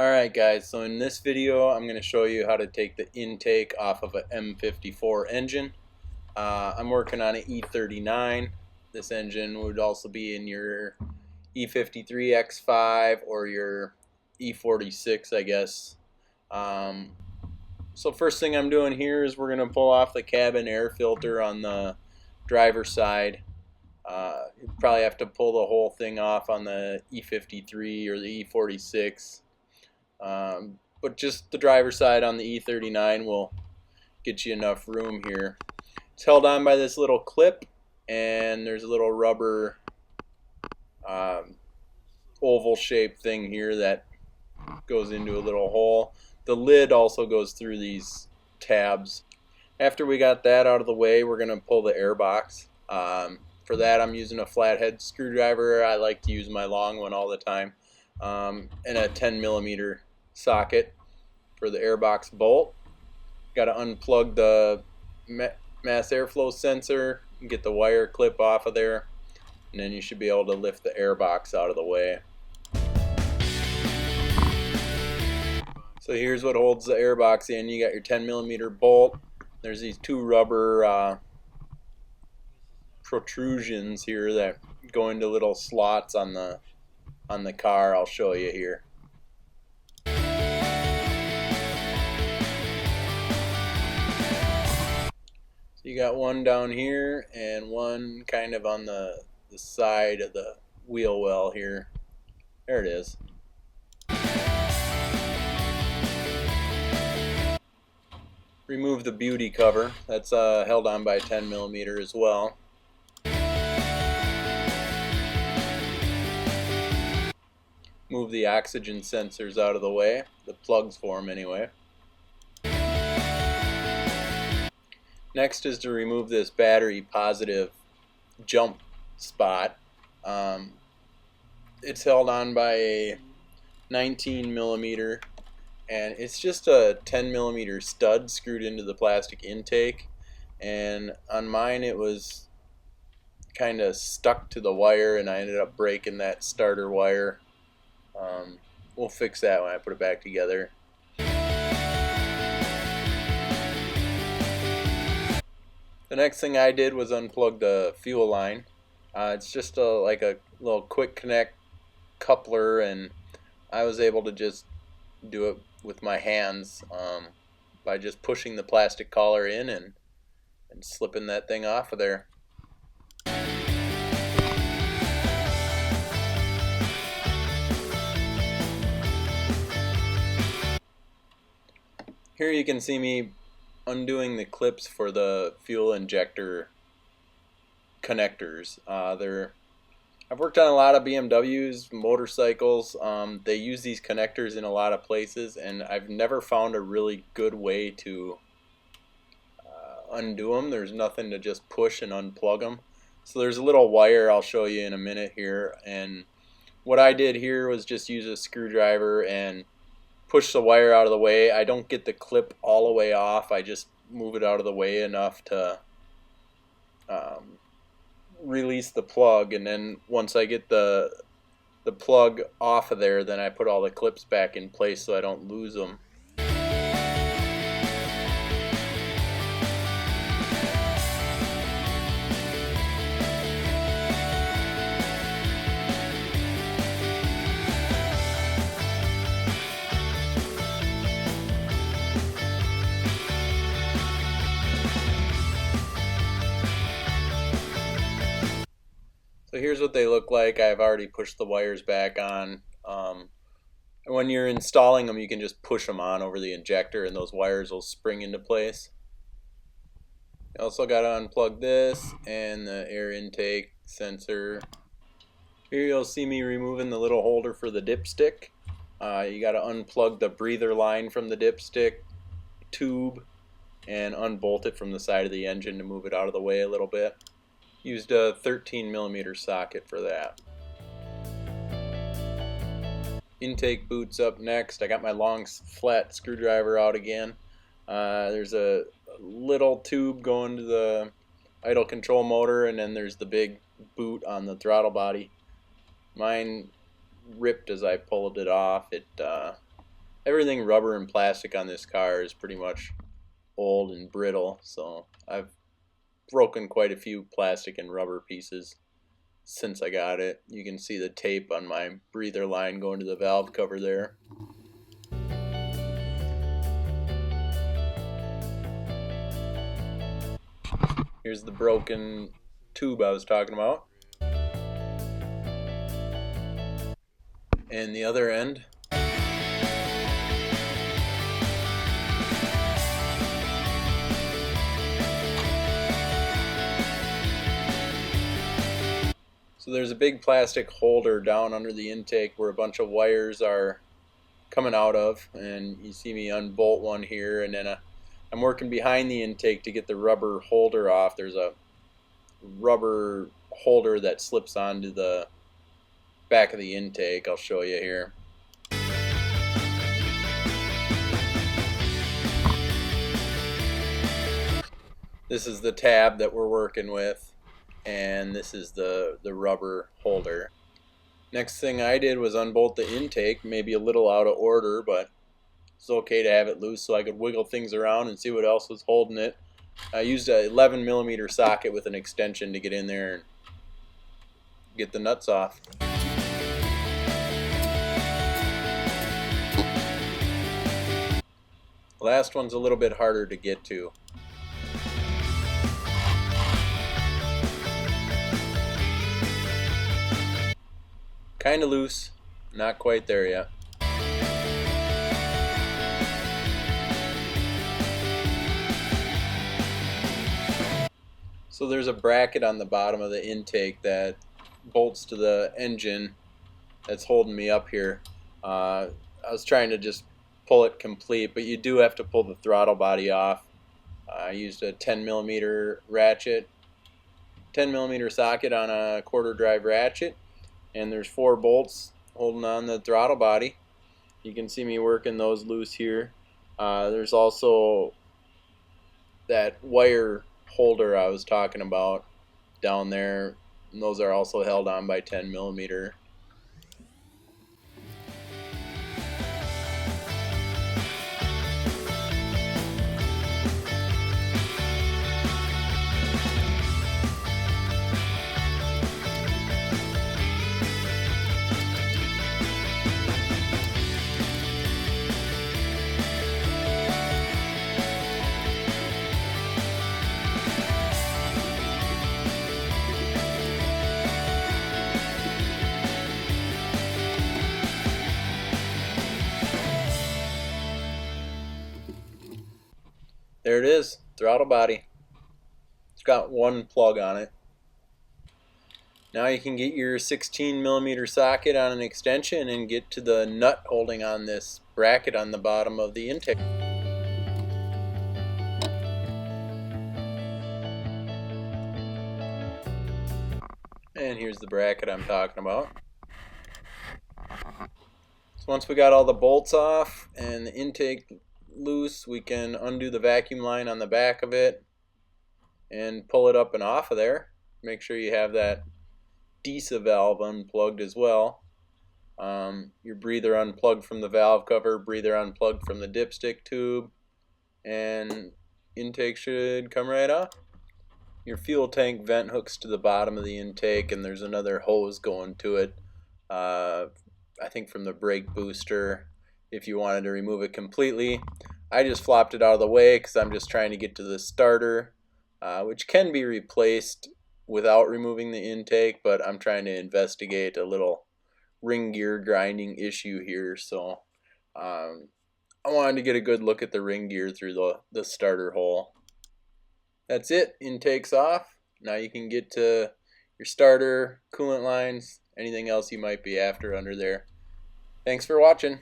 Alright guys, so in this video I'm going to show you how to take the intake off of an M54 engine. I'm working on an E39. This engine would also be in your E53 X5 or your E46, I guess. So first thing I'm doing here is we're going to pull off the cabin air filter on the driver's side. You probably have to pull the whole thing off on the E53 or the E46. But just the driver's side on the E39 will get you enough room here. It's held on by this little clip, and there's a little rubber oval shaped thing here that goes into a little hole. The lid also goes through these tabs. After we got that out of the way, we're going to pull the air box. For that I'm using a flathead screwdriver. I like to use my long one all the time, and a 10mm socket for the airbox bolt. Got to unplug the mass airflow sensor and get the wire clip off of there, and then you should be able to lift the airbox out of the way. So here's what holds the airbox in. You got your 10mm bolt. There's these two rubber protrusions here that go into little slots on the car. I'll show you here. So you got one down here and one kind of on the side of the wheel well here. There it is. Remove the beauty cover. That's held on by 10mm as well. Move the oxygen sensors out of the way, the plugs for them anyway. Next is to remove this battery positive jump spot. It's held on by a 19mm, and it's just a 10mm stud screwed into the plastic intake, and on mine it was kind of stuck to the wire and I ended up breaking that starter wire. We'll fix that when I put it back together. The next thing I did was unplug the fuel line. It's just like a little quick connect coupler, and I was able to just do it with my hands by just pushing the plastic collar in and slipping that thing off of there. Here you can see me undoing the clips for the fuel injector connectors. I've worked on a lot of BMWs, motorcycles. They use these connectors in a lot of places, and I've never found a really good way to undo them. There's nothing to just push and unplug them. So there's a little wire I'll show you in a minute here, and what I did here was just use a screwdriver and push the wire out of the way. I don't get the clip all the way off. I just move it out of the way enough to release the plug, and then once I get the plug off of there, then I put all the clips back in place so I don't lose them. So here's what they look like. I've already pushed the wires back on. And when you're installing them, you can just push them on over the injector and those wires will spring into place. You also got to unplug this and the air intake sensor. Here you'll see me removing the little holder for the dipstick. You got to unplug the breather line from the dipstick tube and unbolt it from the side of the engine to move it out of the way a little bit. Used a 13mm socket for that. Intake boots up next. I got my long flat screwdriver out again. There's a little tube going to the idle control motor, and then there's the big boot on the throttle body. Mine ripped as I pulled it off. It everything rubber and plastic on this car is pretty much old and brittle, so I've broken quite a few plastic and rubber pieces since I got it. You can see the tape on my breather line going to the valve cover there. Here's the broken tube I was talking about. And the other end. So there's a big plastic holder down under the intake where a bunch of wires are coming out of, and you see me unbolt one here, and then I'm working behind the intake to get the rubber holder off. There's a rubber holder that slips onto the back of the intake. I'll show you here. This is the tab that we're working with, and this is the rubber holder. Next thing I did was unbolt the intake, maybe a little out of order, but it's okay to have it loose so I could wiggle things around and see what else was holding it. I used a 11mm socket with an extension to get in there and get the nuts off. The last one's a little bit harder to get to. Kind of loose, not quite there yet. So there's a bracket on the bottom of the intake that bolts to the engine that's holding me up here. I was trying to just pull it complete, but you do have to pull the throttle body off. I used a 10mm ratchet, 10mm socket on a quarter drive ratchet, and there's 4 bolts holding on the throttle body. You can see me working those loose here. There's also that wire holder I was talking about down there, and those are also held on by 10mm. There it is, throttle body. It's got one plug on it. Now you can get your 16mm socket on an extension and get to the nut holding on this bracket on the bottom of the intake. And here's the bracket I'm talking about. So once we got all the bolts off and the intake loose, we can undo the vacuum line on the back of it and pull it up and off of there. Make sure you have that DISA valve unplugged as well. Your breather unplugged from the valve cover, breather unplugged from the dipstick tube, and intake should come right off. Your fuel tank vent hooks to the bottom of the intake, and there's another hose going to it, I think from the brake booster, if you wanted to remove it completely. I just flopped it out of the way because I'm just trying to get to the starter, which can be replaced without removing the intake, but I'm trying to investigate a little ring gear grinding issue here, so I wanted to get a good look at the ring gear through the starter hole. That's it, intake's off. Now you can get to your starter, coolant lines, anything else you might be after under there. Thanks for watching.